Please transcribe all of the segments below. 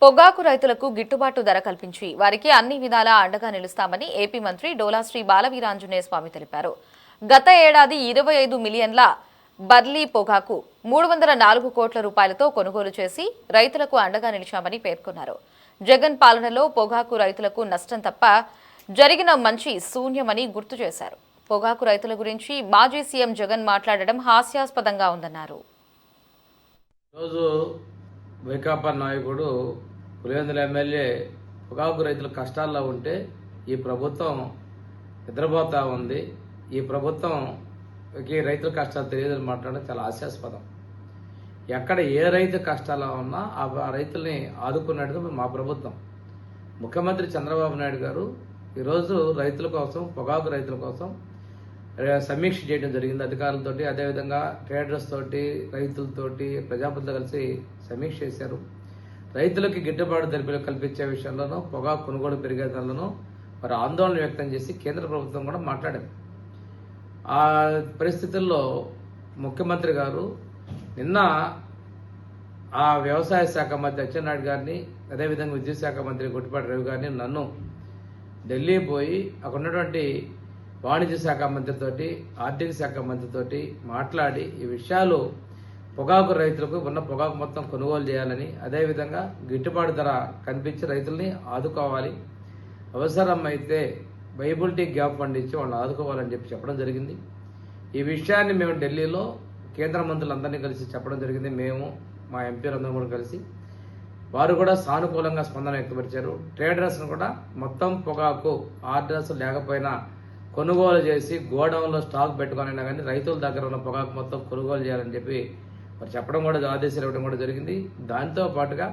పొగాకు రైతులకు గిట్టుబాటు ధర కల్పించి వారికి అన్ని విధాలా అండగా నిలుస్తామని ఏపీ మంత్రి డోలా శ్రీ బాలవీరాంజనేయ స్వామి తెలిపారు. గత ఏడాది 25 మిలియన్ల బర్లీ పొగాకు 304 కోట్ల రూపాయలతో కొనుగోలు చేసి రైతులకు అండగా నిలిచామని పేర్కొన్నారు. జగన్ పాలనలో పొగాకు రైతులకు నష్టం తప్ప జరిగిన మంచి శూన్యమని గుర్తు చేశారు. పొగాకు రైతుల గురించి మాజీ సీఎం జగన్ మాట్లాడడం హాస్యాస్పదంగా ఉందన్నారు. వైకాపా నాయకుడు పులివెందుల ఎమ్మెల్యే పొగాకు రైతుల కష్టాల్లో ఉంటే ఈ ప్రభుత్వం నిద్రపోతా ఉంది. ఈ ప్రభుత్వంకి రైతుల కష్టాలు తెలియదని మాట్లాడడం చాలా హాస్యాస్పదం. ఎక్కడ ఏ రైతు కష్టాల్లో ఉన్నా ఆ రైతుల్ని ఆదుకున్నట్టుగా మా ప్రభుత్వం. ముఖ్యమంత్రి చంద్రబాబు నాయుడు గారు ఈరోజు రైతుల కోసం, పొగాకు రైతుల కోసం సమీక్ష చేయడం జరిగింది అధికారులతోటి. అదేవిధంగా ట్రేడర్స్ తోటి, రైతులతోటి, ప్రజాప్రతినిధులతో కలిసి సమీక్ష చేశారు. రైతులకి గిట్టుబాటు ధర కల్పించే విషయంలోనూ, పొగాకు కొనుగోలు పెరిగే ధరలను వారు ఆందోళన వ్యక్తం చేసి కేంద్ర ప్రభుత్వం కూడా మాట్లాడింది. ఆ పరిస్థితుల్లో ముఖ్యమంత్రి గారు నిన్న ఆ వ్యవసాయ శాఖ మంత్రి అచ్చెన్నాయుడు గారిని, అదేవిధంగా విద్యుత్ శాఖ మంత్రి గుట్టిపాటి రవి గారిని, నన్ను ఢిల్లీ పోయి అక్కడ ఉన్నటువంటి వాణిజ్య శాఖ మంత్రితోటి, ఆర్థిక శాఖ మంత్రితోటి మాట్లాడి ఈ విషయాలు పొగాకు రైతులకు ఉన్న పొగాకు మొత్తం కొనుగోలు చేయాలని, అదేవిధంగా గిట్టుబాటు ధర కనిపించి రైతుల్ని ఆదుకోవాలి, అవసరమైతే వైబిలిటీ గ్యాప్ ఫండ్ ఇచ్చి వాళ్ళని ఆదుకోవాలని చెప్పడం జరిగింది. ఈ విషయాన్ని మేము ఢిల్లీలో కేంద్ర మంత్రులందరినీ కలిసి చెప్పడం జరిగింది. మేము మా ఎంపీలందరూ కూడా కలిసి వారు కూడా సానుకూలంగా స్పందన వ్యక్తపరిచారు. ట్రేడర్స్ను కూడా మొత్తం పొగాకు ఆర్డర్స్ లేకపోయినా కొనుగోలు చేసి గోడౌన్లో స్టాక్ పెట్టుకునైనా కానీ రైతుల దగ్గర ఉన్న పొగాకు మొత్తం కొనుగోలు చేయాలని చెప్పి వారు చెప్పడం కూడా, ఆదేశాలు ఇవ్వడం కూడా జరిగింది. దాంతో పాటుగా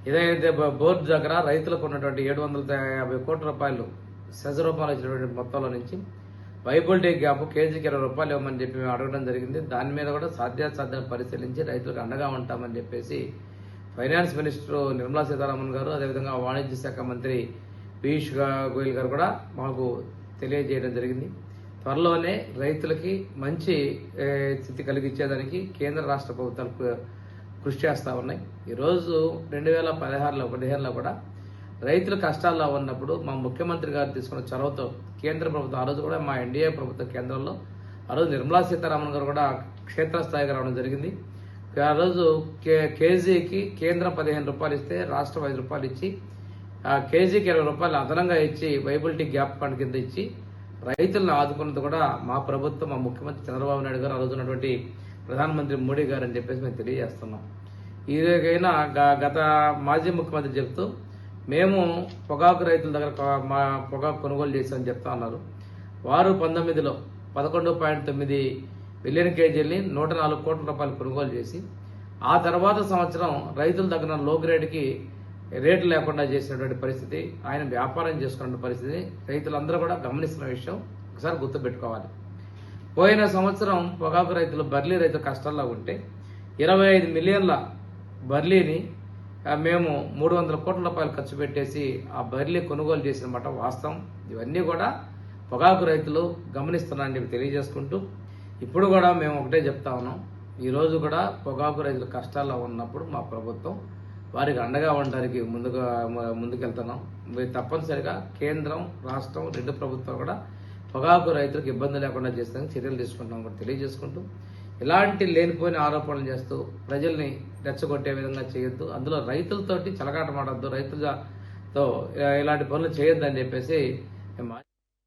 ఏదైతే బోర్డు దగ్గర రైతులకు ఉన్నటువంటి 750 కోట్ల రూపాయలు సెజ రూపాయలు ఇచ్చినటువంటి మొత్తంలో నుంచి వైబిలిటీ గ్యాప్ కేజీకి 20 రూపాయలు ఇవ్వమని చెప్పి మేము అడగడం జరిగింది. దాని మీద కూడా సాధ్యాసాధ్యాలు పరిశీలించి రైతులకు అండగా ఉంటామని చెప్పేసి ఫైనాన్స్ మినిస్టర్ నిర్మలా సీతారామన్ గారు, అదేవిధంగా వాణిజ్య శాఖ మంత్రి పీయూష్ గోయల్ గారు కూడా మాకు తెలియజేయడం జరిగింది. త్వరలోనే రైతులకి మంచి స్థితి కలిగించేదానికి కేంద్ర రాష్ట్ర ప్రభుత్వాలు కృషి చేస్తూ ఉన్నాయి. ఈరోజు 2016-15లో కూడా రైతుల కష్టాల్లో ఉన్నప్పుడు మా ముఖ్యమంత్రి గారు తీసుకున్న చొరవతో కేంద్ర ప్రభుత్వం, ఆ రోజు కూడా మా ఎన్డీఏ ప్రభుత్వ కేంద్రంలో ఆ రోజు నిర్మలా సీతారామన్ గారు కూడా క్షేత్రస్థాయిగా రావడం జరిగింది. ఆ రోజు కేజీకి కేంద్రం 15 రూపాయలు ఇస్తే రాష్ట్రం 5 రూపాయలు ఇచ్చి, ఆ కేజీకి 20 రూపాయలు అదనంగా ఇచ్చి వైబిలిటీ గ్యాప్ ఫండ్ కింద ఇచ్చి రైతులను ఆదుకున్నది కూడా మా ప్రభుత్వం, మా ముఖ్యమంత్రి చంద్రబాబు నాయుడు గారు, ఆ రోజు ఉన్నటువంటి ప్రధానమంత్రి మోడీ గారు అని చెప్పేసి మేము తెలియజేస్తున్నాం. ఇదికైనా గత మాజీ ముఖ్యమంత్రి చెప్తూ మేము పొగాకు రైతుల దగ్గర మా పొగాకు కొనుగోలు చేశామని చెప్తా ఉన్నారు. వారు 19లో 11.9 బిలియన్ కేజీల్ని 104 కోట్ల రూపాయలు కొనుగోలు చేసి, ఆ తర్వాత సంవత్సరం రైతుల దగ్గర లో గ్రేడ్కి రేట్లు లేకుండా చేసినటువంటి పరిస్థితి, ఆయన వ్యాపారం చేసుకున్న పరిస్థితి రైతులందరూ కూడా గమనిస్తున్న విషయం ఒకసారి గుర్తుపెట్టుకోవాలి. పోయిన సంవత్సరం పొగాకు రైతులు, బర్లీ రైతులు కష్టాల్లో ఉంటే 25 మిలియన్ల బర్లీని మేము 300 కోట్ల రూపాయలు ఖర్చు పెట్టేసి ఆ బర్లీ కొనుగోలు చేసిన మాట వాస్తవం. ఇవన్నీ కూడా పొగాకు రైతులు గమనిస్తున్నారని చెప్పి తెలియజేసుకుంటూ, ఇప్పుడు కూడా మేము ఒకటే చెప్తా ఉన్నాం. ఈరోజు కూడా పొగాకు రైతులు కష్టాల్లో ఉన్నప్పుడు మా ప్రభుత్వం వారికి అండగా ఉండడానికి ముందుకెళ్తున్నాం. తప్పనిసరిగా కేంద్రం, రాష్ట్రం, రెండు ప్రభుత్వాలు కూడా పొగాకు రైతులకు ఇబ్బంది లేకుండా చేసేందుకు చర్యలు తీసుకుంటాం కూడా తెలియజేసుకుంటూ, ఇలాంటి లేనిపోయిన ఆరోపణలు చేస్తూ ప్రజల్ని రెచ్చగొట్టే విధంగా చేయొద్దు, అందులో రైతులతోటి చలగాట మాడద్దు, రైతులతో ఇలాంటి పనులు చేయొద్దు అని చెప్పేసి